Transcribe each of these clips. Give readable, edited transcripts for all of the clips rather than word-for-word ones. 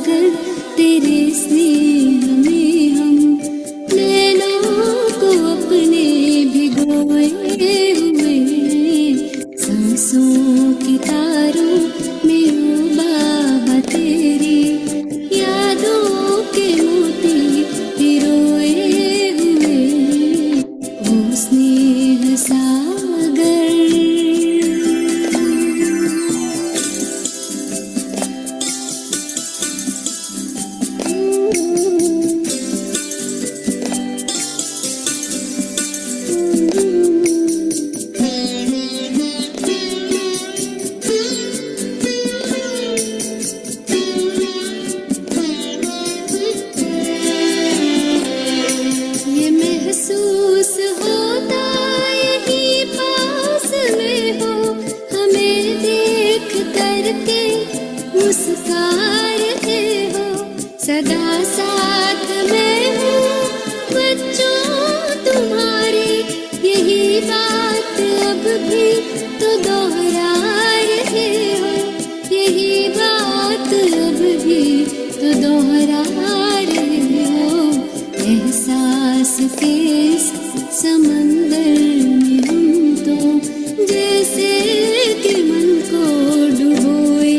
सागर तेरे स्नेह में हम नैनों को अपने भिगोए हुए सांसों की तारों में ओ बाबा तेरी यादों के मोती पिरोए हुए ओ स्नेह सागर। ये महसूस होता यही पास में हो हमें देख करके मुस्का रहे हो सदा साथ में हूँ बच्चों तुम्हारे यही बात अब भी तो दोहरा रहे हो यही बात अब भी तो दोहरा रहे हो एहसास के इस समंदर में हम तो जैसे कि मन को डुबोए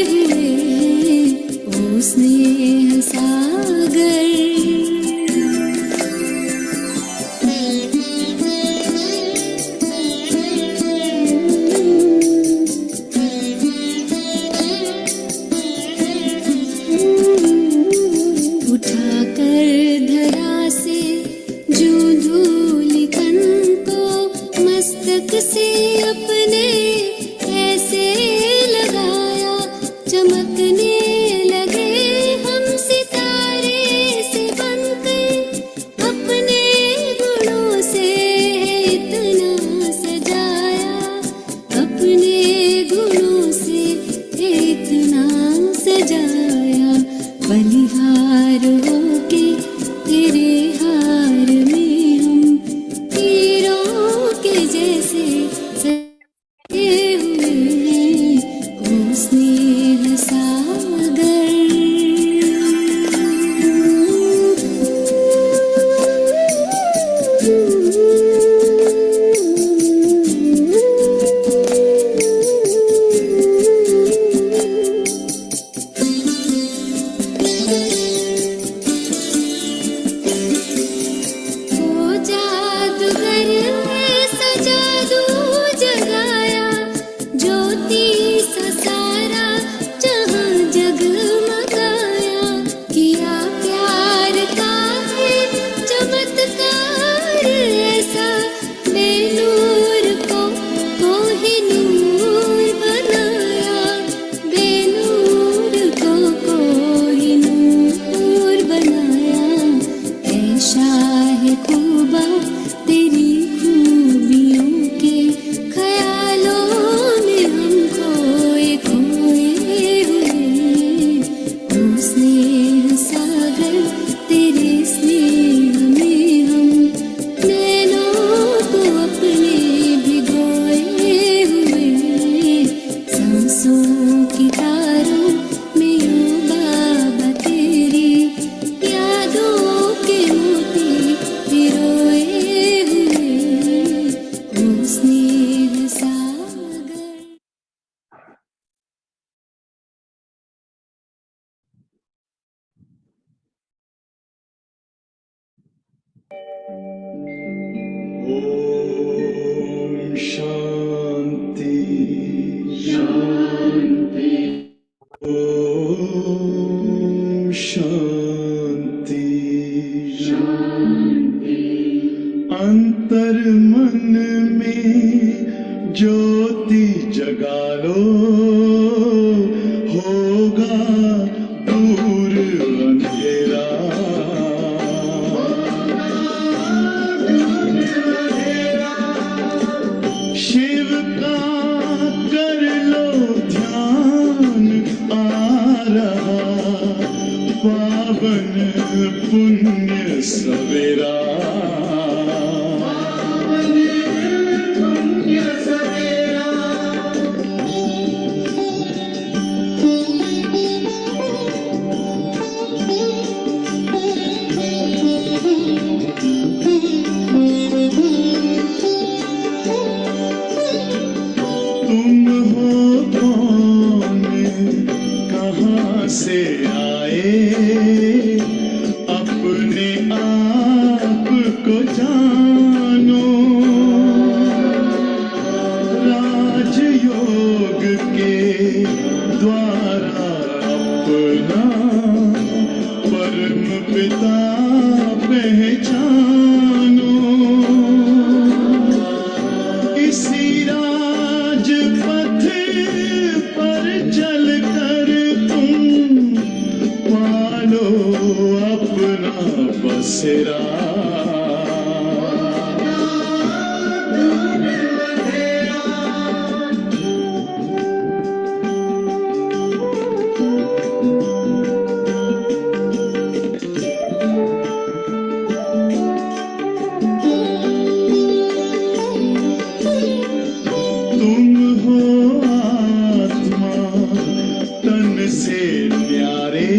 हुए ओ स्नेह सागर। उठाकर धरा से जो धूल कण को मस्तक से अपने ऐसे लगाया चमकने लगे हम सितारे से बनकर अपने गुणों से इतना सजाया अपने गुणों से इतना सजाया बलिहार होके तेरे हार में हम हीरों के जैसे सजे हुए ओ स्नेह सागर। ओ जादूगर ऐसा जादू जगाया ज्योति सा सारा जहां जगमगाया किया प्यार का है चमत्कार ऐसा बेनूर को कोहिनूर बनाया बेनूर को कोहिनूर बनाया ऐ शाह खूबा तेरी खूबियों के ख्यालों में हम खोए खोए हुए ओ स्नेह सागर तेरे स्नेह में हम नैनों को अपने भिगोए हुए सांसों की तारों में ओ बाबा तेरी यादों के मोती पिरोए हुए ओ स्नेह सागर। ओम शांति शांति ओम शांति शांति। अंतर मन में ज्योति जगा लो होगा दूर अंधेरा शिव का कर लो ध्यान आ रहा पावन पुण्य सवेरा बसेरा तुम हो आत्मा तन से प्यारे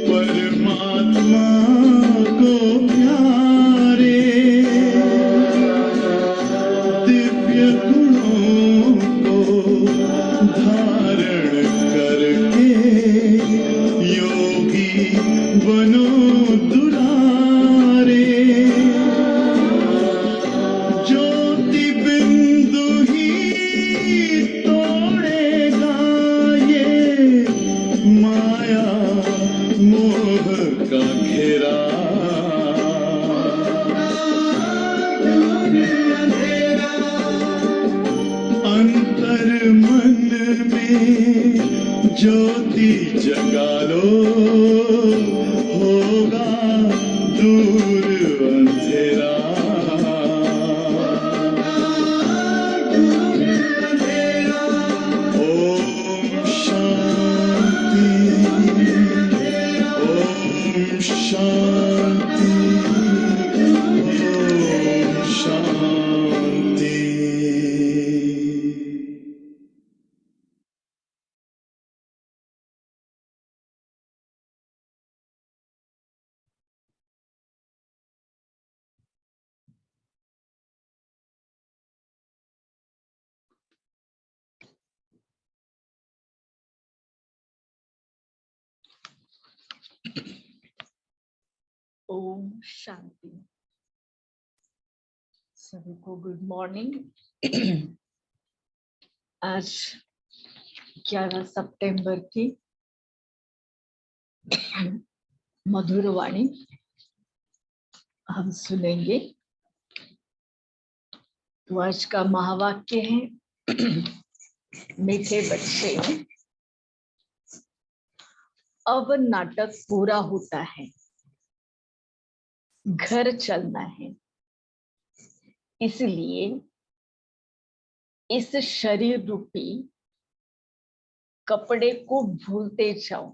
परमात्मा को प्यारे दिव्य गुणों को धारण करके योगी बनो दुलारे ज्योति बिंदु ही तोड़ेगा ये माया मोह का घेरा अंतर मन में ज्योति जगा लो होगा दूर अंधेरा ओम शांति ओम शांति ओम शांति। ओम शांति। सभी को गुड मॉर्निंग। आज 11 सितंबर की मधुर वाणी हम सुनेंगे। तो आज का महावाक्य है मीठे बच्चे अब नाटक पूरा होता है, घर चलना है, इसलिए इस शरीर रूपी कपड़े को भूलते जाओ,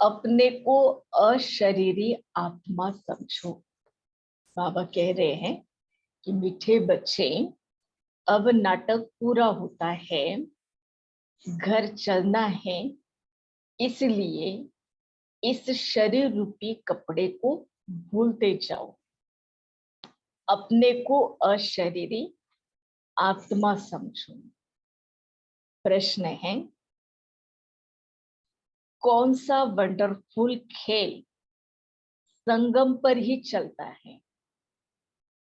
अपने को अशरीरी आत्मा समझो। बाबा कह रहे हैं कि मीठे बच्चे अब नाटक पूरा होता है, घर चलना है, इसलिए इस शरीर रूपी कपड़े को भूलते जाओ, अपने को अशरीरी आत्मा समझो। प्रश्न है, कौन सा वंडरफुल खेल संगम पर ही चलता है,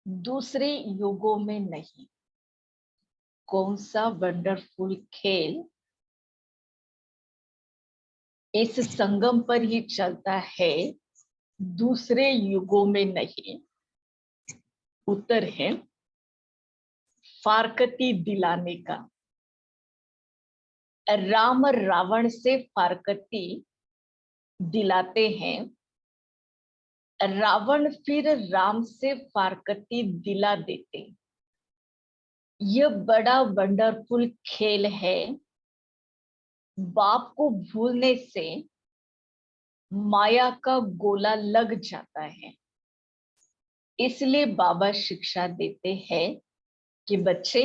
दूसरे युगों में नहीं? कौन सा वंडरफुल खेल इस संगम पर ही चलता है, दूसरे युगों में नहीं? उत्तर है फारकती दिलाने का। राम रावण से फारकती दिलाते हैं, रावण फिर राम से फारकती दिला देते। यह बड़ा वंडरफुल खेल है। बाप को भूलने से माया का गोला लग जाता है। इसलिए बाबा शिक्षा देते हैं कि बच्चे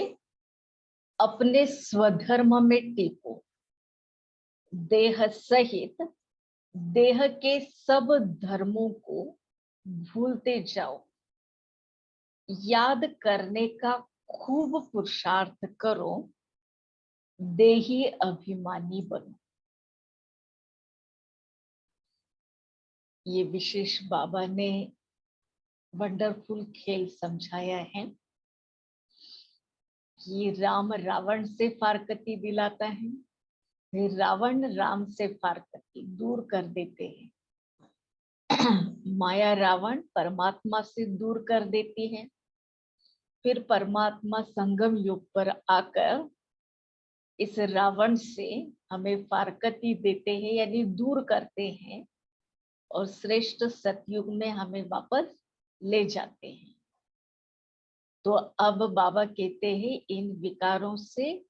अपने स्वधर्म में टिको, देह सहित देह के सब धर्मों को भूलते जाओ, याद करने का खूब पुरुषार्थ करो, देही अभिमानी बनो। ये विशेष बाबा ने वंडरफुल खेल समझाया है कि राम रावण से फारकती दिलाता है, फिर रावण राम से फारकती दूर कर देते हैं। माया रावण परमात्मा से दूर कर देती है, फिर परमात्मा संगम युग पर आकर इस रावण से हमें फारकती देते हैं, यानी दूर करते हैं, और श्रेष्ठ सतयुग में हमें वापस ले जाते हैं। तो अब बाबा कहते हैं इन विकारों से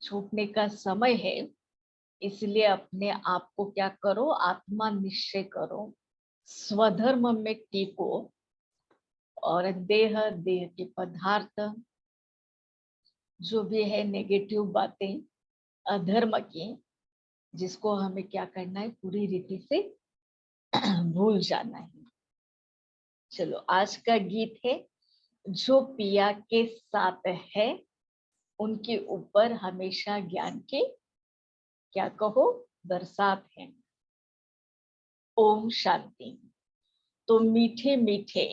छूटने का समय है, इसलिए अपने आप को क्या करो, आत्मा निश्चय करो, स्वधर्म में टिको और देह के पदार्थ जो भी है नेगेटिव बातें अधर्म की, जिसको हमें क्या करना है, पूरी रीति से भूल जाना है। चलो आज का गीत है, जो पिया के साथ है उनके ऊपर हमेशा ज्ञान के क्या कहो, बरसात है। ओम शांति। तो मीठे मीठे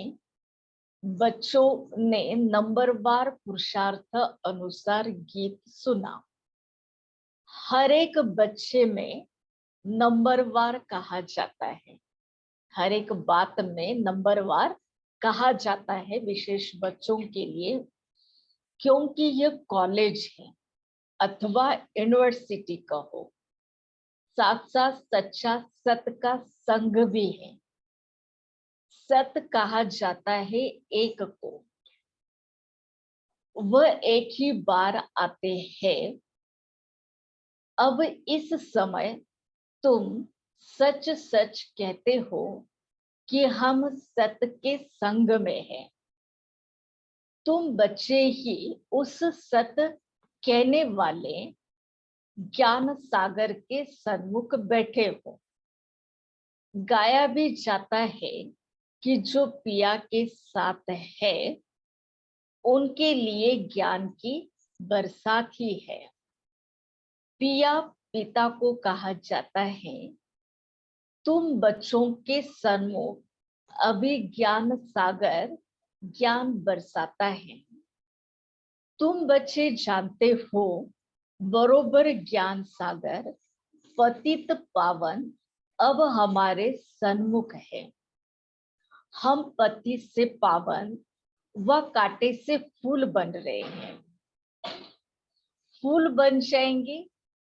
बच्चों ने नंबरवार पुरुषार्थ अनुसार गीत सुना। हर एक बच्चे में नंबरवार कहा जाता है, हर एक बात में नंबरवार कहा जाता है, विशेष बच्चों के लिए, क्योंकि ये कॉलेज है अथवा यूनिवर्सिटी का हो, साथ साथ सच्चा सत का संग भी है। सत कहा जाता है एक को, वह एक ही बार आते हैं। अब इस समय तुम सच सच कहते हो कि हम सत के संग में हैं। तुम बच्चे ही उस सत कहने वाले ज्ञान सागर के सन्मुख बैठे हो। गाया भी जाता है कि जो पिया के साथ है उनके लिए ज्ञान की बरसात ही है। पिया पिता को कहा जाता है। तुम बच्चों के सन्मुख अभी ज्ञान सागर ज्ञान बरसाता है। तुम बच्चे जानते हो बरोबर ज्ञान सागर पतित पावन अब हमारे सन्मुख है। हम पति से पावन व कांटे से फूल बन रहे हैं। फूल बन जाएंगे,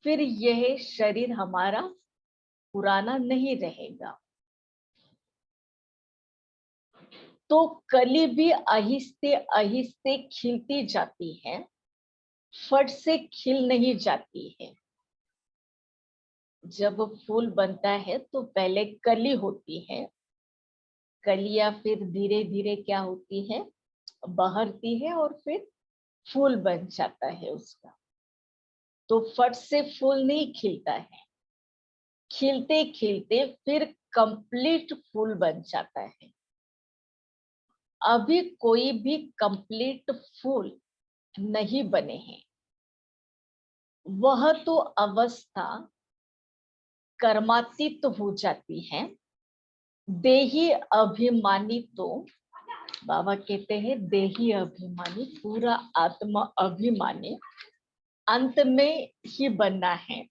फिर यह शरीर हमारा पुराना नहीं रहेगा। तो कली भी आहिस्ते आहिस्ते खिलती जाती है, फट से खिल नहीं जाती है। जब फूल बनता है तो पहले कली होती है, कलियां फिर धीरे धीरे क्या होती है, बहरती है और फिर फूल बन जाता है उसका। तो फट से फूल नहीं खिलता है, खिलते खिलते फिर कंप्लीट फूल बन जाता है। अभी कोई भी कंप्लीट फूल नहीं बने हैं। वह तो अवस्था कर्मातीत हो जाती है। देही अभिमानी, तो बाबा कहते हैं देही अभिमानी पूरा आत्मा अभिमानी अंत में ही बनना है।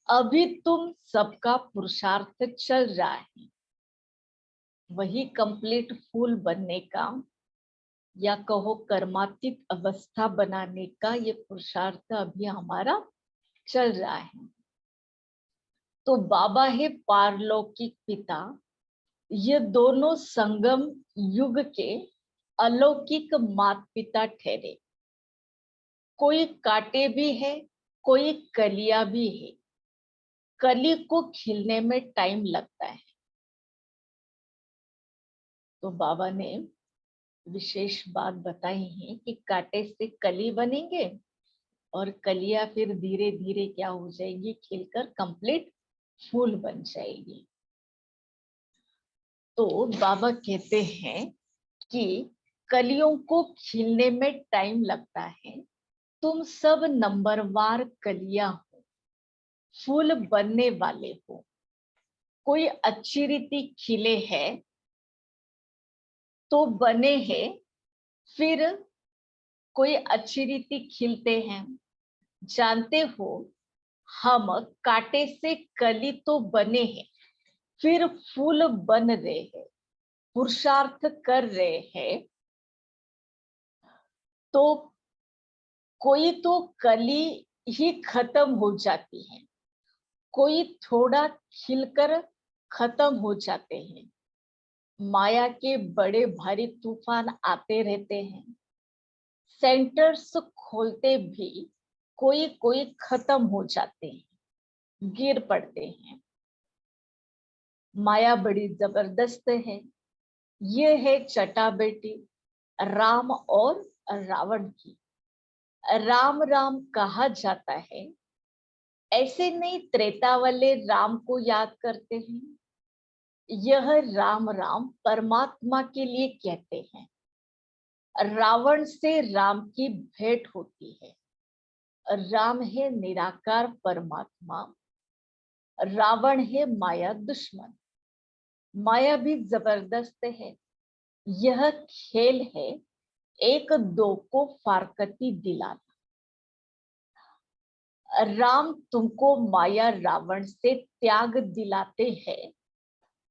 अभी तुम सबका पुरुषार्थ चल रहा है, वही कंप्लीट फूल बनने का या कहो कर्मातीत अवस्था बनाने का ये पुरुषार्थ अभी हमारा चल रहा है। तो बाबा है पारलौकिक पिता, ये दोनों संगम युग के अलौकिक माता पिता ठहरे। कोई कांटे भी है, कोई कलियां भी है। कली को खिलने में टाइम लगता है। तो बाबा ने विशेष बात बताई है कि कांटे से कली बनेंगे और कलियां फिर धीरे धीरे क्या हो जाएगी, खिलकर कंप्लीट फूल बन जाएगी। तो बाबा कहते हैं कि कलियों को खिलने में टाइम लगता है। तुम सब नंबरवार कलियां हो, फूल बनने वाले हो। कोई अच्छी रीति खिले है तो बने हैं, फिर कोई अच्छी रीति खिलते हैं। जानते हो हम कांटे से कली तो बने हैं, फिर फूल बन रहे हैं, पुरुषार्थ कर रहे हैं। तो कोई तो कली ही खत्म हो जाती है, कोई थोड़ा खिलकर खत्म हो जाते हैं। माया के बड़े भारी तूफान आते रहते हैं। सेंटर्स खोलते भी कोई कोई खत्म हो जाते हैं, गिर पड़ते हैं। माया बड़ी जबरदस्त है। ये है चटाबेटी राम और रावण की। राम राम कहा जाता है, ऐसे नहीं त्रेता वाले राम को याद करते हैं। यह राम राम परमात्मा के लिए कहते हैं। रावण से राम की भेंट होती है। राम है निराकार परमात्मा, रावण है माया दुश्मन। माया भी जबरदस्त है। यह खेल है एक दो को फारकती दिलाना। राम तुमको माया रावण से त्याग दिलाते हैं,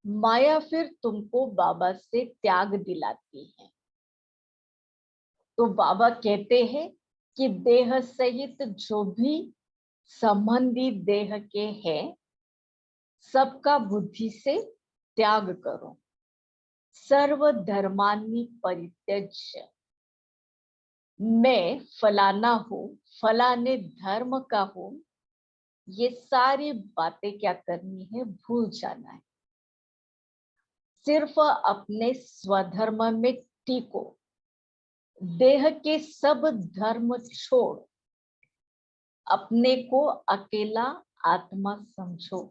माया फिर तुमको बाबा से त्याग दिलाती है। तो बाबा कहते हैं कि देह सहित जो भी संबंधी देह के हैं, सबका बुद्धि से त्याग करो। सर्व धर्मानि परित्यज्य। मैं फलाना हूँ, फलाने धर्म का हूँ, ये सारी बातें क्या करनी है, भूल जाना है। सिर्फ अपने स्वधर्म में टिको। देह के सब धर्म छोड़ अपने को अकेला आत्मा समझो।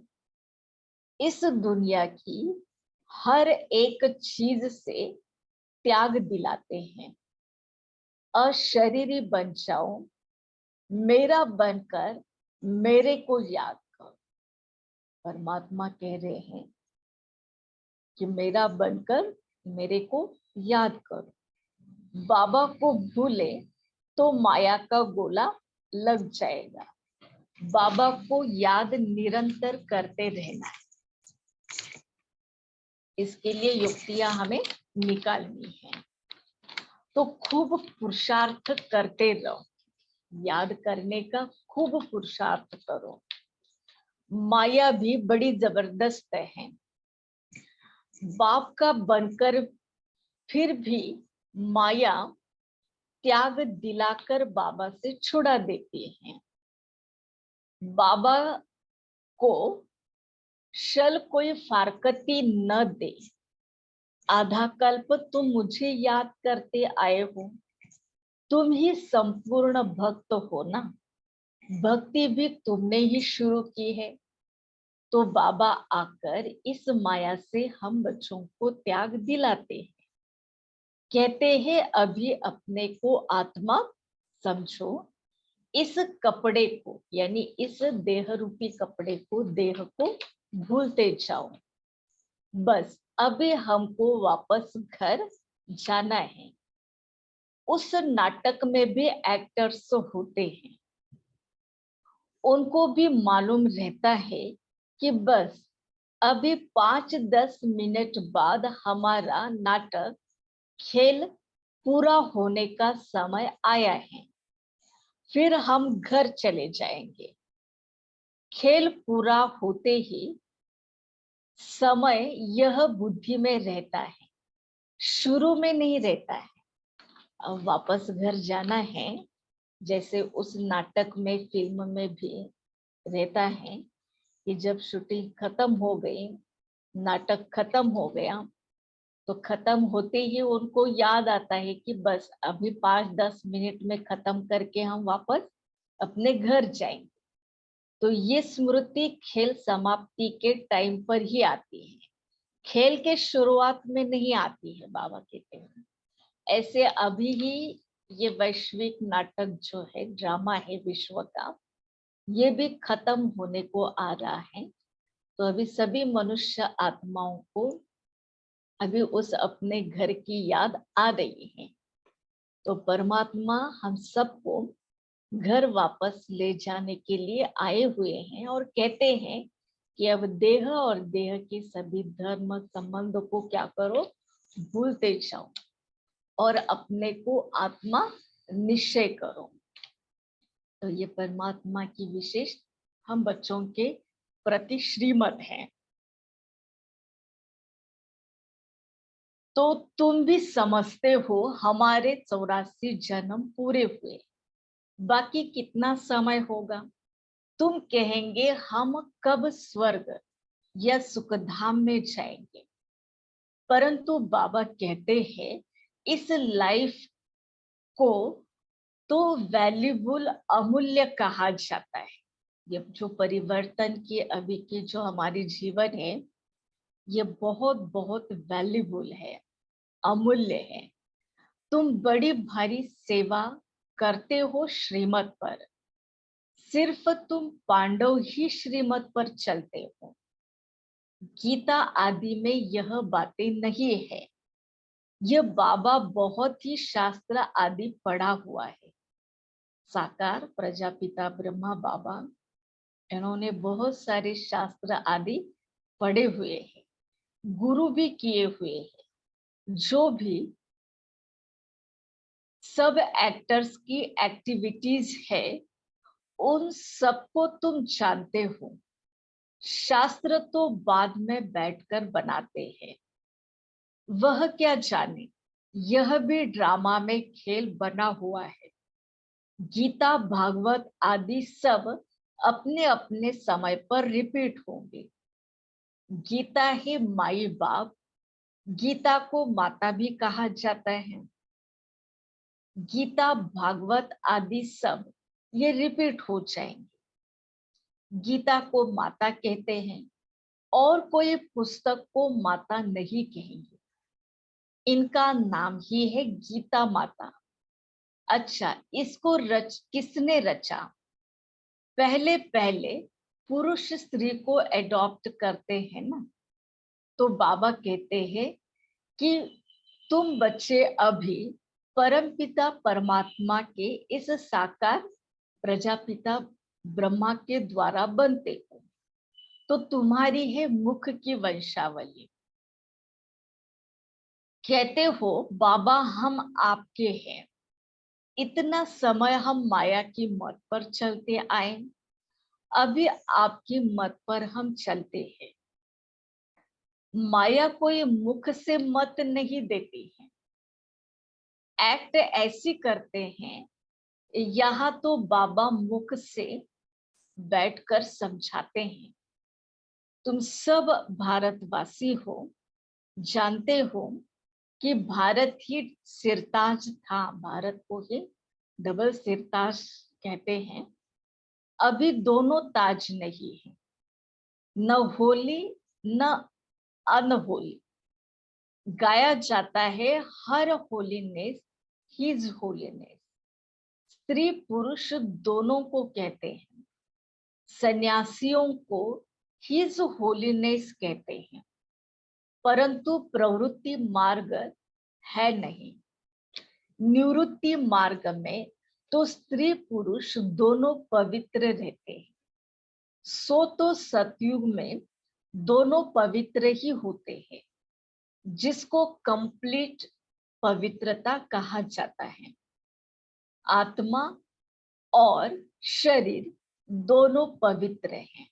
इस दुनिया की हर एक चीज से त्याग दिलाते हैं। अशरीरी बन जाओ, मेरा बनकर मेरे को याद करो। परमात्मा कह रहे हैं कि मेरा बनकर मेरे को याद करो। बाबा को भूले तो माया का गोला लग जाएगा। बाबा को याद निरंतर करते रहना है। इसके लिए युक्तियां हमें निकालनी है। तो खूब पुरुषार्थ करते रहो। याद करने का खूब पुरुषार्थ करो। माया भी बड़ी जबरदस्त है। बाप का बनकर फिर भी माया त्याग दिलाकर बाबा से छुड़ा देती है। बाबा को शल कोई फारकती न दे। आधा कल्प तुम मुझे याद करते आए हो, तुम ही संपूर्ण भक्त हो ना। भक्ति भी तुमने ही शुरू की है। तो बाबा आकर इस माया से हम बच्चों को त्याग दिलाते हैं। कहते हैं अभी अपने को आत्मा समझो। इस कपड़े को यानी इस देह रूपी कपड़े को, देह को भूलते जाओ। बस अभी हमको वापस घर जाना है। उस नाटक में भी एक्टर्स होते हैं। उनको भी मालूम रहता है कि बस अभी 5-10 मिनट बाद हमारा नाटक खेल पूरा होने का समय आया है, फिर हम घर चले जाएंगे। खेल पूरा होते ही समय यह बुद्धि में रहता है, शुरू में नहीं रहता है। अब वापस घर जाना है, जैसे उस नाटक में, फिल्म में भी रहता है कि जब शूटिंग खत्म हो गई, नाटक खत्म हो गया, तो खत्म होते ही उनको याद आता है कि बस अभी 5-10 मिनट में खत्म करके हम वापस अपने घर जाएंगे। तो ये स्मृति खेल समाप्ति के टाइम पर ही आती है, खेल के शुरुआत में नहीं आती है। बाबा कहते हैं ऐसे अभी ही ये वैश्विक नाटक जो है, ड्रामा है विश्व का, ये भी खत्म होने को आ रहा है। तो अभी सभी मनुष्य आत्माओं को अभी उस अपने घर की याद आ रही है। तो परमात्मा हम सबको घर वापस ले जाने के लिए आए हुए हैं और कहते हैं कि अब देह और देह के सभी धर्म संबंध को क्या करो, भूलते जाओ और अपने को आत्मा निश्चय करो। तो ये परमात्मा की विशेष हम बच्चों के प्रति श्रीमत है। तो तुम भी समझते हो हमारे 84 जन्म पूरे हुए, बाकी कितना समय होगा। तुम कहेंगे हम कब स्वर्ग या सुखधाम में जाएंगे, परंतु बाबा कहते हैं इस लाइफ को तो वैल्यूबल, अमूल्य कहा जाता है। ये जो परिवर्तन की अभी की जो हमारी जीवन है, ये बहुत बहुत वैल्यूबल है, अमूल्य है। तुम बड़ी भारी सेवा करते हो श्रीमत पर, सिर्फ तुम पांडव ही श्रीमत पर चलते हो। गीता आदि में यह बातें नहीं है। यह बाबा बहुत ही शास्त्र आदि पढ़ा हुआ है। साकार प्रजापिता ब्रह्मा बाबा, इन्होंने बहुत सारे शास्त्र आदि पढ़े हुए हैं, गुरु भी किए हुए हैं। जो भी सब एक्टर्स की एक्टिविटीज है, उन सबको तुम जानते हो। शास्त्र तो बाद में बैठकर बनाते हैं, वह क्या जाने, यह भी ड्रामा में खेल बना हुआ है। गीता भागवत आदि सब अपने अपने समय पर रिपीट होंगे। गीता ही माई बाप, गीता को माता भी कहा जाता है। गीता भागवत आदि सब ये रिपीट हो जाएंगे। गीता को माता कहते हैं और कोई पुस्तक को माता नहीं कहेंगे। इनका नाम ही है गीता माता। अच्छा, इसको किसने रचा? पहले पहले पुरुष स्त्री को एडॉप्ट करते हैं ना, तो बाबा कहते हैं कि तुम बच्चे अभी परमपिता परमात्मा के इस साकार प्रजापिता ब्रह्मा के द्वारा बनते हो, तो तुम्हारी है मुख की वंशावली। कहते हो बाबा हम आपके हैं, इतना समय हम माया की मत पर चलते आए, अभी आपकी मत पर हम चलते हैं। माया कोई मुख से मत नहीं देती है, एक्ट ऐसी करते हैं। यहाँ तो बाबा मुख से बैठकर समझाते हैं। तुम सब भारतवासी हो, जानते हो कि भारत ही सिरताज था। भारत को ही डबल सिरताज कहते हैं। अभी दोनों ताज नहीं है, न होली न अनहोली। गाया जाता है हर होलीनेस हिज होलीनेस। स्त्री पुरुष दोनों को कहते हैं। सन्यासियों को हिज होलीनेस कहते हैं, परंतु प्रवृत्ति मार्ग है नहीं। निवृत्ति मार्ग में तो स्त्री पुरुष दोनों पवित्र रहते हैं। सो तो सतयुग में दोनों पवित्र ही होते हैं, जिसको कंप्लीट पवित्रता कहा जाता है। आत्मा और शरीर दोनों पवित्र हैं।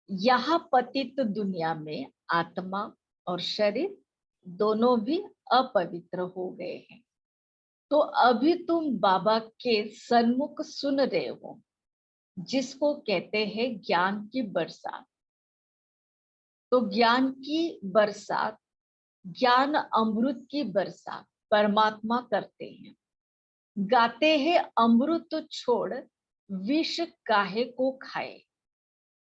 यहाँ पतित दुनिया में आत्मा और शरीर दोनों भी अपवित्र हो गए हैं। तो अभी तुम बाबा के सन्मुख सुन रहे हो, जिसको कहते हैं ज्ञान की बरसात। तो ज्ञान की बरसात, ज्ञान अमृत की बरसात परमात्मा करते हैं। गाते हैं अमृत छोड़ विष काहे को खाए।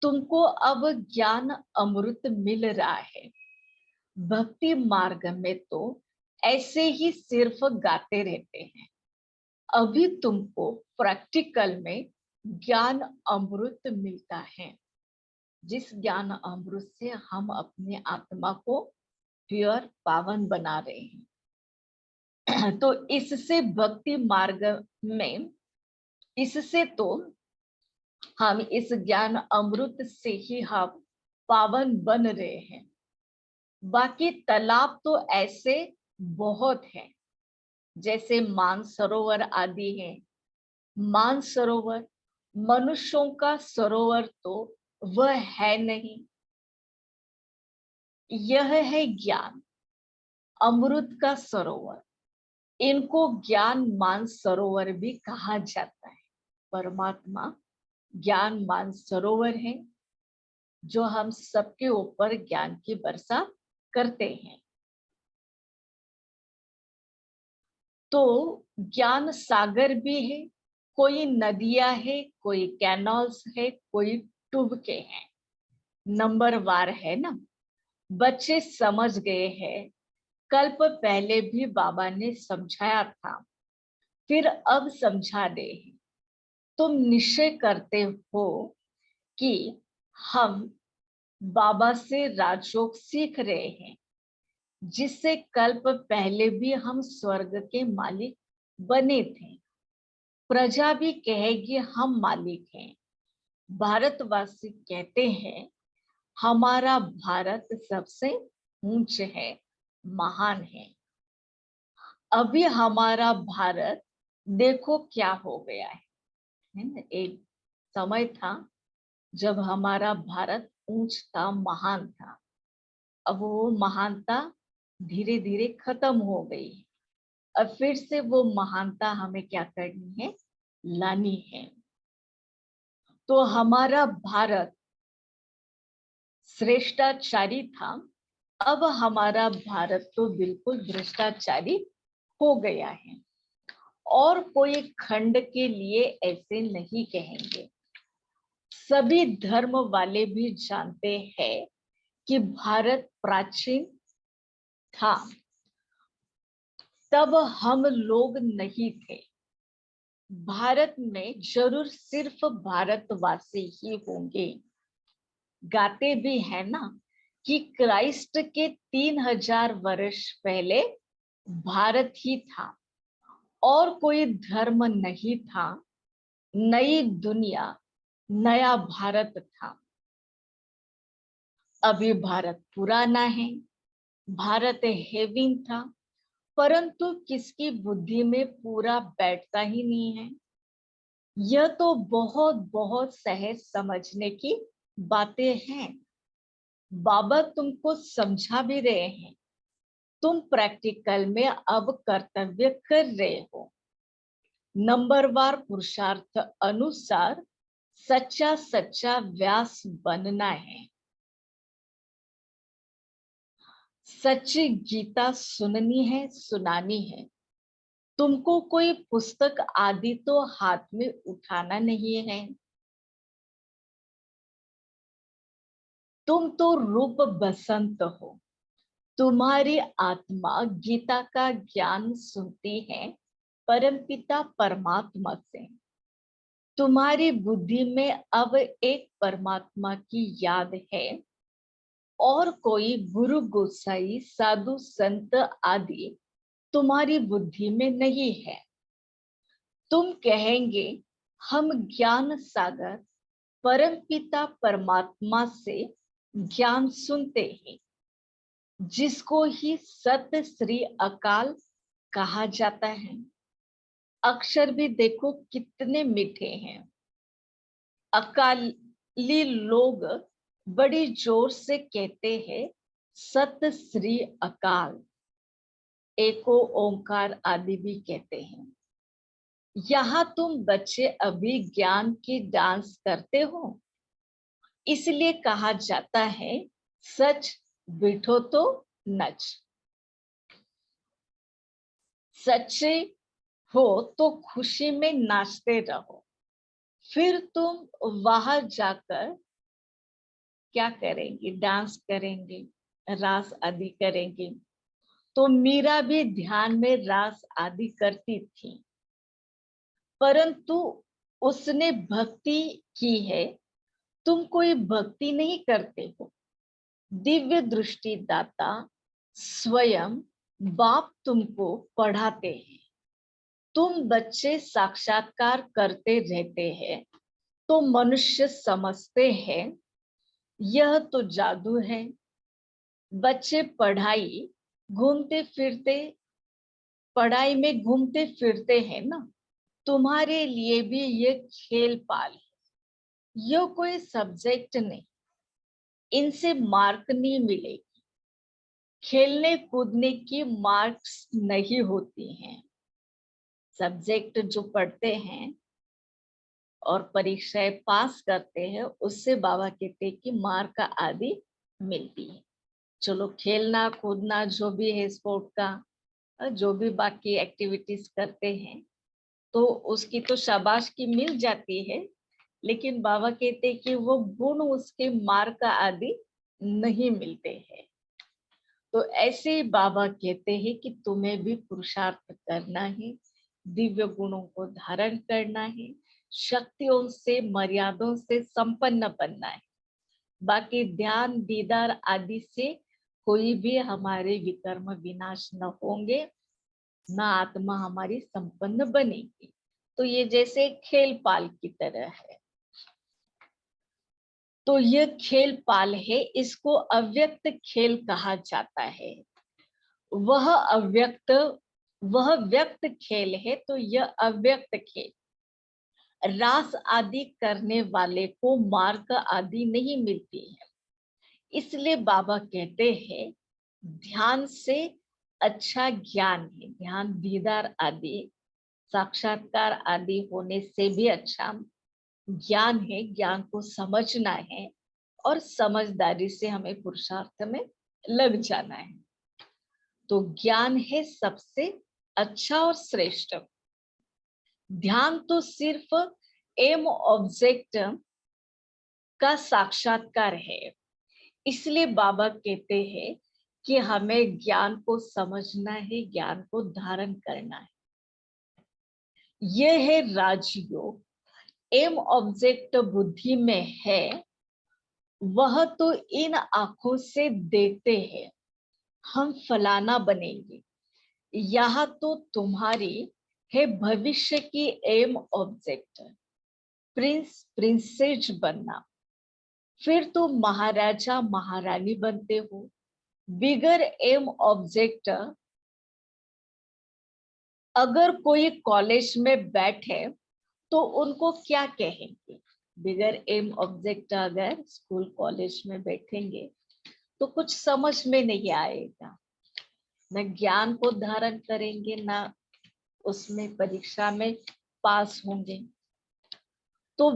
तुमको अब ज्ञान अमृत मिल रहा है। भक्ति मार्ग में तो ऐसे ही सिर्फ गाते रहते हैं। अभी तुमको प्रैक्टिकल में ज्ञान अमृत मिलता है, जिस ज्ञान अमृत से हम अपने आत्मा को प्योर पावन बना रहे हैं। तो इससे भक्ति मार्ग में, इससे तो हम इस ज्ञान अमृत से ही हम पावन बन रहे हैं। बाकी तालाब तो ऐसे बहुत हैं, जैसे मानसरोवर आदि हैं। मानसरोवर मनुष्यों का सरोवर तो वह है नहीं। यह है ज्ञान। अमृत का सरोवर, इनको ज्ञान मान सरोवर भी कहा जाता है। परमात्मा ज्ञान मान सरोवर है जो हम सबके ऊपर ज्ञान की वर्षा करते हैं। तो ज्ञान सागर भी है, कोई नदियां है, कोई कैनल्स है, कोई टुबके हैं, नंबरवार है ना। बच्चे समझ गए हैं, कल्प पहले भी बाबा ने समझाया था, फिर अब समझा रहे हैं। तुम निश्चय करते हो कि हम बाबा से राजयोग सीख रहे हैं, जिससे कल्प पहले भी हम स्वर्ग के मालिक बने थे। प्रजा भी कहेगी हम मालिक हैं। भारतवासी कहते हैं हमारा भारत सबसे ऊंच है, महान है। अभी हमारा भारत देखो क्या हो गया है ना। एक समय था जब हमारा भारत ऊंच था, महान था। अब वो महानता धीरे धीरे खत्म हो गई है। अब फिर से वो महानता हमें क्या करनी है, लानी है। तो हमारा भारत श्रेष्ठाचारी था, अब हमारा भारत तो बिल्कुल भ्रष्टाचारी हो गया है। और कोई खंड के लिए ऐसे नहीं कहेंगे। सभी धर्म वाले भी जानते हैं कि भारत प्राचीन था, तब हम लोग नहीं थे। भारत में जरूर सिर्फ भारतवासी ही होंगे। गाते भी है ना कि क्राइस्ट के 3000 वर्ष पहले भारत ही था और कोई धर्म नहीं था। नई दुनिया, नया भारत था। अभी भारत पुराना है, भारत हेविन था, परंतु किसकी बुद्धि में पूरा बैठता ही नहीं है। यह तो बहुत बहुत सहज समझने की बातें हैं। बाबा तुमको समझा भी रहे हैं, तुम प्रैक्टिकल में अब कर्तव्य कर रहे हो। नंबरवार पुरुषार्थ अनुसार सच्चा सच्चा व्यास बनना है। सच्ची गीता सुननी है, सुनानी है। तुमको कोई पुस्तक आदि तो हाथ में उठाना नहीं है। तुम तो रूप बसंत हो। तुम्हारी आत्मा गीता का ज्ञान सुनती है परमपिता परमात्मा से। तुम्हारी बुद्धि में अब एक परमात्मा की याद है और कोई गुरु गोसाई साधु संत आदि तुम्हारी बुद्धि में नहीं है। तुम कहेंगे हम ज्ञान सागर परमपिता परमात्मा से ज्ञान सुनते हैं, जिसको ही सत्य श्री अकाल कहा जाता है। अक्षर भी देखो कितने मीठे हैं। अकाली लोग बड़ी जोर से कहते हैं सत्य श्री अकाल, एको ओंकार आदि भी कहते हैं। यहाँ तुम बच्चे अभी ज्ञान की डांस करते हो, इसलिए कहा जाता है सच बिठो तो नच। सच्चे हो तो खुशी में नाचते रहो। फिर तुम वहां जाकर क्या करेंगे, डांस करेंगे, रास आदि करेंगे। तो मीरा भी ध्यान में रास आदि करती थी, परंतु उसने भक्ति की है, तुम कोई भक्ति नहीं करते हो। दिव्य दृष्टि दाता स्वयं बाप तुमको पढ़ाते हैं। तुम बच्चे साक्षात्कार करते रहते हैं तो मनुष्य समझते हैं यह तो जादू है। बच्चे पढ़ाई में घूमते फिरते हैं ना। तुम्हारे लिए भी ये खेल पाल है, ये कोई सब्जेक्ट नहीं। इनसे मार्क नहीं मिलेगी। खेलने कूदने की मार्क्स नहीं होती हैं। सब्जेक्ट जो पढ़ते हैं और परीक्षाएं पास करते हैं, उससे बाबा कहते हैं कि मार्क आदि मिलती है। चलो खेलना कूदना जो भी है, स्पोर्ट का जो भी बाकी एक्टिविटीज करते हैं, तो उसकी तो शाबाश की मिल जाती है, लेकिन बाबा कहते हैं कि वो गुण उसके मार्क आदि नहीं मिलते हैं। तो ऐसे ही बाबा कहते हैं कि तुम्हें भी पुरुषार्थ करना है, दिव्य गुणों को धारण करना है, शक्तियों से मर्यादों से संपन्न बनना है। बाकी ध्यान दीदार आदि से कोई भी हमारे विकर्म विनाश न होंगे, न आत्मा हमारी संपन्न बनेगी। तो ये जैसे खेल पाल की तरह है। तो ये खेल पाल है, इसको अव्यक्त खेल कहा जाता है। वह व्यक्त खेल है, तो यह अव्यक्त खेल। रास आदि करने वाले को मार्ग आदि नहीं मिलती है। इसलिए बाबा कहते हैं ध्यान से अच्छा ज्ञान है, ध्यान दीदार आदि साक्षात्कार आदि होने से भी अच्छा ज्ञान है। ज्ञान को समझना है और समझदारी से हमें पुरुषार्थ में लग जाना है। तो ज्ञान है सबसे अच्छा और श्रेष्ठ। ध्यान तो सिर्फ एम ऑब्जेक्ट का साक्षात्कार है। इसलिए बाबा कहते हैं कि हमें ज्ञान को समझना है, ज्ञान को धारण करना है। यह है राजयोग। एम ऑब्जेक्ट बुद्धि में है, वह तो इन आंखों से देखते हैं हम फलाना बनेंगे। यह तो तुम्हारी है भविष्य की एम ऑब्जेक्ट, प्रिंस प्रिंसेस बनना। फिर तुम महाराजा महारानी बनते हो। बिगर एम ऑब्जेक्ट अगर कोई कॉलेज में बैठे तो उनको क्या कहेंगे? बिगर एम ऑब्जेक्ट अगर स्कूल कॉलेज में बैठेंगे तो कुछ समझ में नहीं आएगा, न ज्ञान को धारण करेंगे, न उसमें परीक्षा में पास होंगे। तो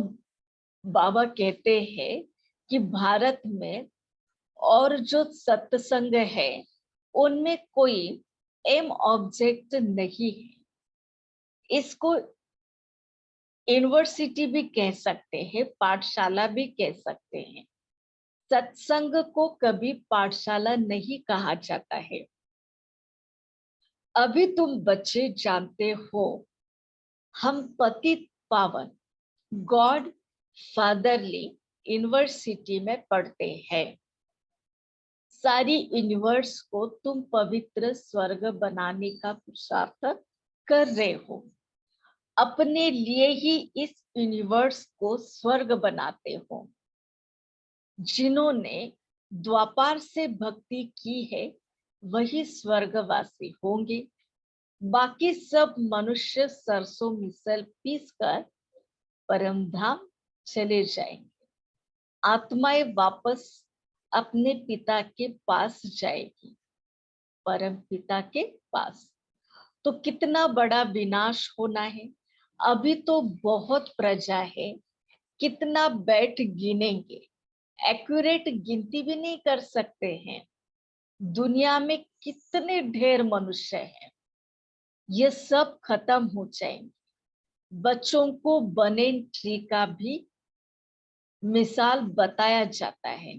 बाबा कहते हैं कि भारत में और जो सत्संग है उनमें कोई एम ऑब्जेक्ट नहीं है। इसको यूनिवर्सिटी भी कह सकते हैं, पाठशाला भी कह सकते हैं। सत्संग को कभी पाठशाला नहीं कहा जाता है। अभी तुम बच्चे जानते हो, हम पतित पावन गॉड फादरली यूनिवर्सिटी में पढ़ते हैं। सारी यूनिवर्स को तुम पवित्र स्वर्ग बनाने का पुरुषार्थ कर रहे हो। अपने लिए ही इस यूनिवर्स को स्वर्ग बनाते हो। जिन्होंने द्वापार से भक्ति की है वही स्वर्गवासी होंगे। बाकी सब मनुष्य सरसों मिसल पीस कर परम धाम चले जाएंगे। आत्माएं वापस अपने पिता के पास जाएगी, परम पिता के पास। तो कितना बड़ा विनाश होना है। अभी तो बहुत प्रजा है, कितना बैठ गिनेंगे, एक्यूरेट गिनती भी नहीं कर सकते हैं। दुनिया में कितने ढेर मनुष्य हैं, ये सब खत्म हो जाएंगे। बच्चों को बनेन ट्री का भी मिसाल बताया जाता है।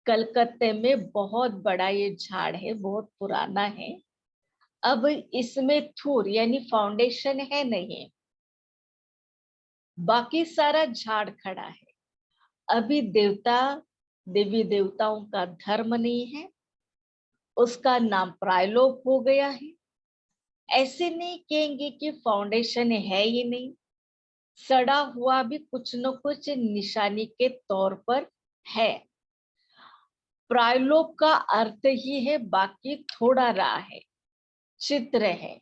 कलकत्ते में बहुत बड़ा ये झाड़ है, बहुत पुराना है। अब इसमें थूर यानी फाउंडेशन है नहीं, बाकी सारा झाड़ खड़ा है। अभी देवी देवताओं का धर्म नहीं है, उसका नाम प्रायलोप हो गया है। ऐसे नहीं कहेंगे कि फाउंडेशन है ही नहीं, सड़ा हुआ भी कुछ न कुछ निशानी के तौर पर है। प्रायलोप का अर्थ ही है बाकी थोड़ा रहा है, चित्र है।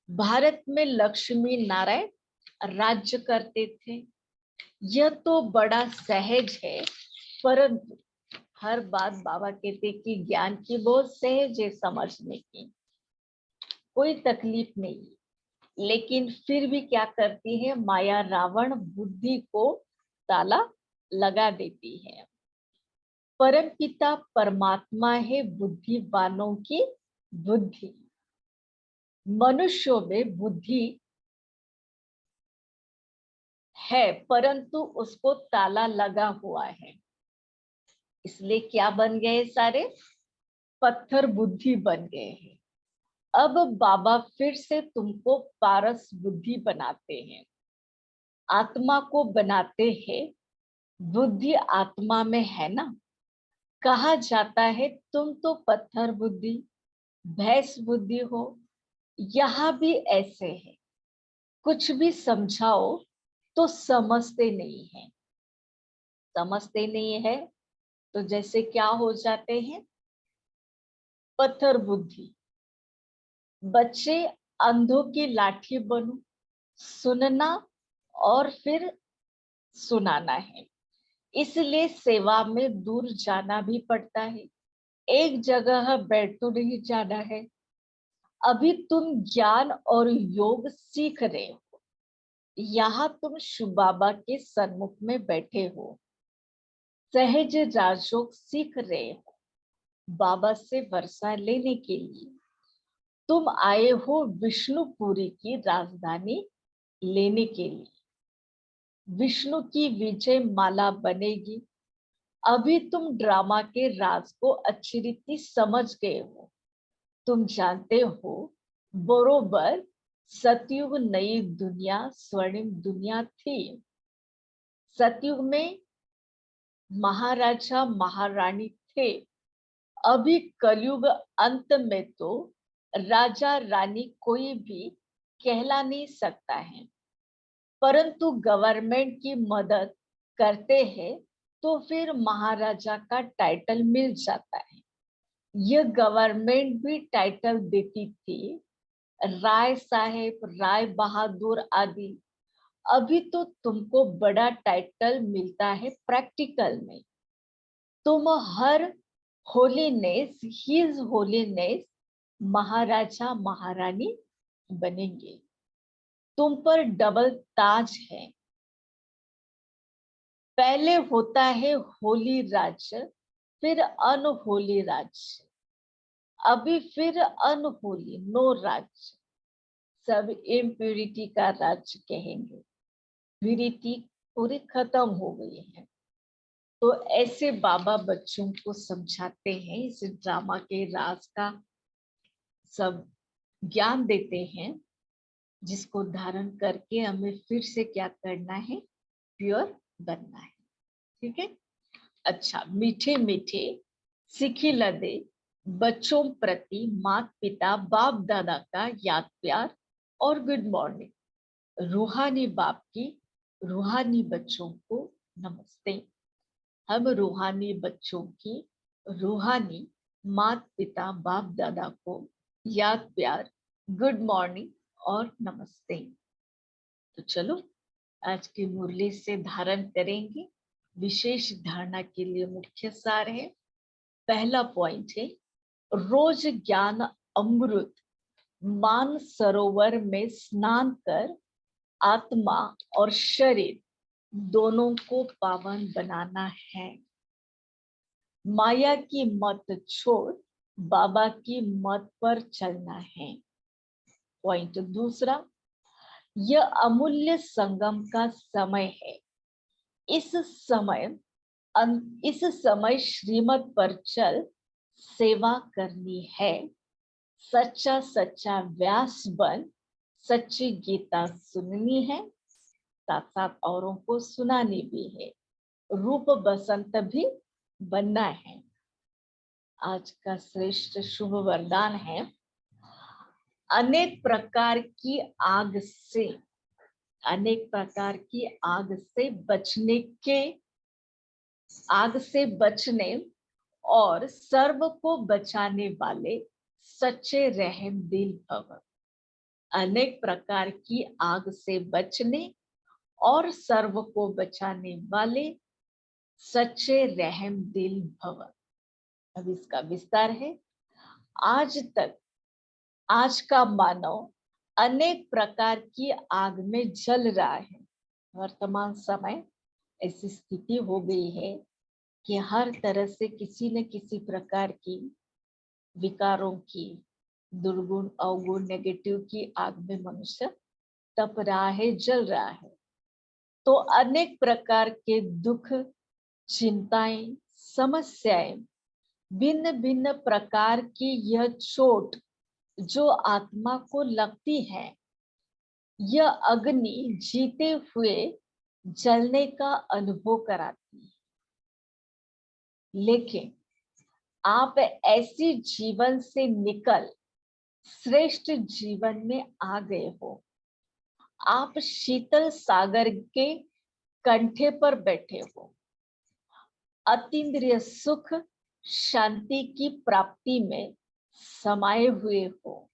भारत में लक्ष्मी नारायण राज्य करते थे। यह तो बड़ा सहज है, परंतु हर बात बाबा कहते कि ज्ञान की बहुत सहज है समझने की, कोई तकलीफ नहीं। लेकिन फिर भी क्या करती है माया, रावण बुद्धि को ताला लगा देती है। परम पिता परमात्मा है बुद्धिवानों की बुद्धि। मनुष्यों में बुद्धि है परंतु उसको ताला लगा हुआ है, इसलिए क्या बन गए सारे, पत्थर बुद्धि बन गए हैं। अब बाबा फिर से तुमको पारस बुद्धि बनाते हैं, आत्मा को बनाते हैं। बुद्धि आत्मा में है ना। कहा जाता है तुम तो पत्थर बुद्धि, भैंस बुद्धि हो। यहाँ भी ऐसे है, कुछ भी समझाओ तो समझते नहीं है। समझते नहीं है तो जैसे क्या हो जाते हैं, पत्थर बुद्धि। बच्चे अंधों की लाठी बनो, सुनना और फिर सुनाना है। इसलिए सेवा में दूर जाना भी पड़ता है, एक जगह बैठ तो नहीं जाना है। अभी तुम ज्ञान और योग सीख रहे हो, यहाँ तुम शिव बाबा के सन्मुख में बैठे हो, सहज राजयोग सीख रहे हो। बाबा से वर्षा लेने के लिए तुम आए हो विष्णुपुरी की राजधानी लेने के लिए। विष्णु की विजय माला बनेगी। अभी तुम ड्रामा के राज को अच्छी रीति समझ गए हो। तुम जानते हो बरोबर सतयुग नई दुनिया स्वर्णिम दुनिया थी। सतयुग में महाराजा महारानी थे। अभी कलयुग अंत में तो राजा रानी कोई भी कहला नहीं सकता है, परंतु गवर्नमेंट की मदद करते हैं तो फिर महाराजा का टाइटल मिल जाता है। यह गवर्नमेंट भी टाइटल देती थी, राय साहेब, राय बहादुर आदि। अभी तो तुमको बड़ा टाइटल मिलता है प्रैक्टिकल में। तुम हर होलीनेस, हिज होलीनेस महाराजा महारानी बनेंगे। तुम पर डबल ताज है। पहले होता है होली राज्य, फिर अनहोली राज्य, अभी फिर अनहोली नो राज्य, सब इम्प्यूरिटी का राज्य कहेंगे। प्यूरिटी पूरी खत्म हो गई है। तो ऐसे बाबा बच्चों को समझाते हैं, इस ड्रामा के राज का सब ज्ञान देते हैं, जिसको धारण करके हमें फिर से क्या करना है, प्योर बनना है। ठीक है। अच्छा, मीठे मीठे सिखी लदे बच्चों प्रति माता पिता बाप दादा का याद प्यार और गुड मॉर्निंग। रूहानी बाप की रूहानी बच्चों को नमस्ते। हम रूहानी बच्चों की रूहानी माता पिता बाप दादा को याद प्यार, गुड मॉर्निंग और नमस्ते। तो चलो आज की मुरली से धारण करेंगे। विशेष धारणा के लिए मुख्य सार है, पहला पॉइंट है, रोज ज्ञान अमृत मान सरोवर में स्नान कर आत्मा और शरीर दोनों को पावन बनाना है। माया की मत छोड़ बाबा की मत पर चलना है। पॉइंट दूसरा, यह अमूल्य संगम का समय है। इस समय श्रीमत पर चल सेवा करनी है। सच्चा सच्चा व्यास बन सच्ची गीता सुननी है, साथ साथ औरों को सुनानी भी है। रूप बसंत भी बनना है। आज का श्रेष्ठ शुभ वरदान है, अनेक प्रकार की आग से, अनेक प्रकार की आग से बचने के, आग से बचने और सर्व को बचाने वाले सच्चे रहम दिल भव। अनेक प्रकार की आग से बचने और सर्व को बचाने वाले सच्चे रहम दिल भव। अब इसका विस्तार है। आज तक आज का मानव अनेक प्रकार की आग में जल रहा है। वर्तमान समय ऐसी स्थिति हो गई है कि हर तरह से किसी न किसी प्रकार की विकारों की, दुर्गुण अवगुण नेगेटिव की आग में मनुष्य तप रहा है, जल रहा है। तो अनेक प्रकार के दुख, चिंताएं, समस्याएं, भिन्न भिन्न प्रकार की यह चोट जो आत्मा को लगती है, यह अग्नि जीते हुए जलने का अनुभव कराती है। लेकिन आप ऐसी जीवन से निकल श्रेष्ठ जीवन में आ गए हो। आप शीतल सागर के कंठे पर बैठे हो, अतीन्द्रिय सुख शांति की प्राप्ति में समाये हुए हो।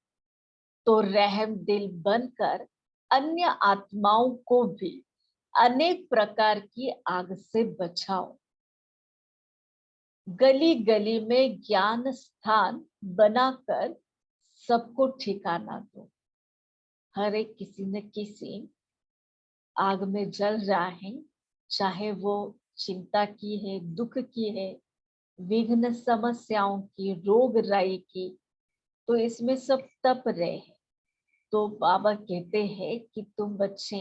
तो रहम दिल बनकर अन्य आत्माओं को भी अनेक प्रकार की आग से बचाओ। गली गली में ज्ञान स्थान बनाकर सबको ठिकाना दो। हर एक किसी न किसी आग में जल रहा है, चाहे वो चिंता की है, दुख की है, विघ्न समस्याओं की, रोग राई की, तो इसमें सब तप रहे हैं। तो बाबा कहते हैं कि तुम बच्चे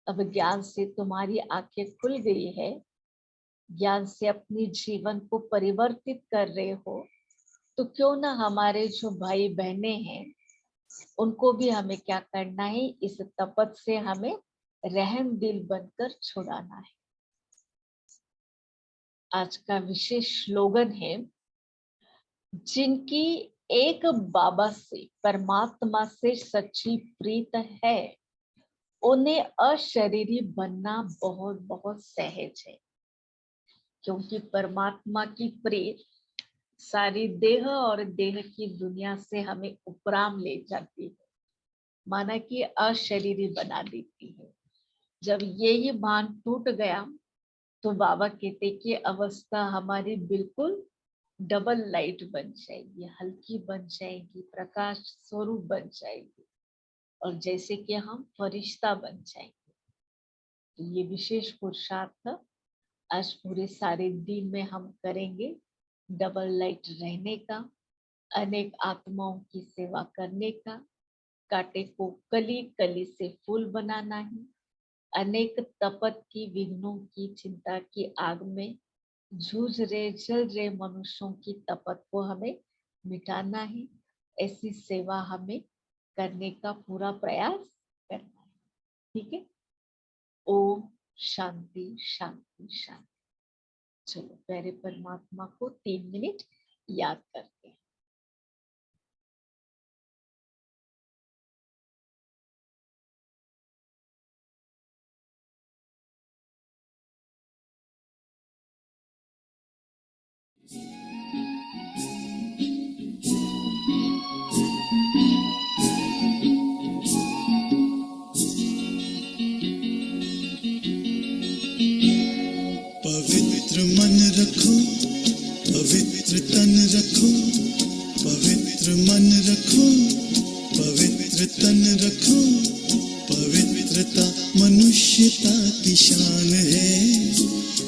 अब ज्ञान से तुम्हारी आंखें खुल गई है, ज्ञान से अपनी जीवन को परिवर्तित कर रहे हो, तो क्यों ना हमारे जो भाई बहने हैं उनको भी हमें क्या करना है, इस तपत से हमें रहम दिल बनकर छुड़ाना है। आज का विशेष स्लोगन है, जिनकी एक बाबा से परमात्मा से सच्ची प्रीत है, उन्हें अशरीरी बनना बहुत बहुत सहज है। क्योंकि परमात्मा की प्रीत सारी देह और देह की दुनिया से हमें उपराम ले जाती है, माना कि अशरीरी बना देती है। जब ये भान टूट गया तो बाबा कहते कि अवस्था हमारी बिल्कुल डबल लाइट बन जाएगी, हल्की बन जाएगी, प्रकाश स्वरूप बन जाएगी, और जैसे कि हम फरिश्ता बन जाएंगे। तो ये विशेष पुरुषार्थ आज पूरे सारे दिन में हम करेंगे, डबल लाइट रहने का, अनेक आत्माओं की सेवा करने का, कांटे को कली कली से फूल बनाना है, अनेक तपत की, विघ्नों की, चिंता की आग में जूझ रहे, जल रहे मनुष्यों की तपत को हमें मिटाना है। ऐसी सेवा हमें करने का पूरा प्रयास करना है। ठीक है। ओम शांति शांति शांति। चलो प्यारे परमात्मा को 3 मिनट याद करते हैं। पवित्र मन रखो, पवित्र तन रखो, पवित्र मन रखो, पवित्र तन रखो। पवित्रता मनुष्यता की शान है,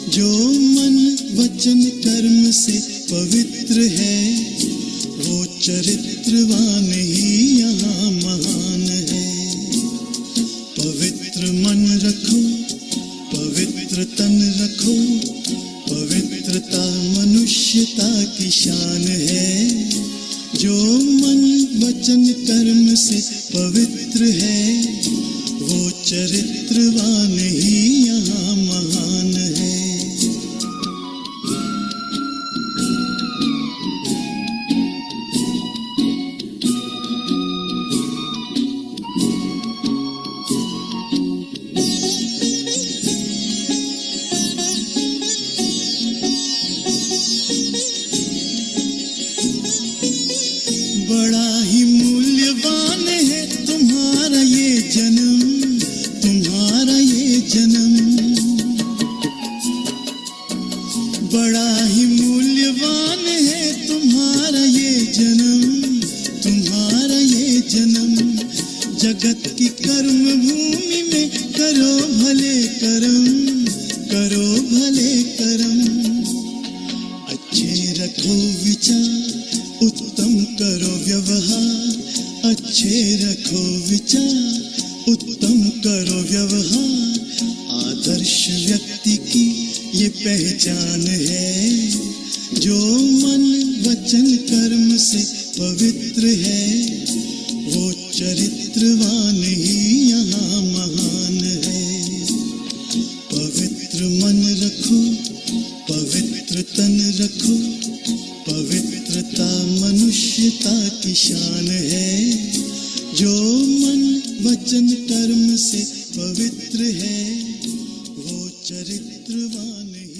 जो मन वचन कर्म से पवित्र है, वो चरित्रवान ही यहाँ महान है। पवित्र मन रखो, पवित्र तन रखो, पवित्रता मनुष्यता की शान है, जो मन वचन कर्म से पवित्र है, वो चरित्रवान ही यहाँ महान है। बड़ा ही मूल्यवान है तुम्हारा ये जन्म, तुम्हारा ये जन्म। जगत की कर्म भूमि में करो भले कर्म, करो भले कर्म। अच्छे रखो विचार, उत्तम करो व्यवहार। अच्छे रखो विचार, उत्तम करो व्यवहार। आदर्श व्यक्ति की ये पहचान है, जो मन वचन कर्म से पवित्र है। वो चरित्रवान ही यहाँ महान है। पवित्र मन रखो, पवित्र तन रखो। पवित्रता मनुष्यता की शान है। जो मन वचन कर्म से पवित्र है, वो चरित्रवान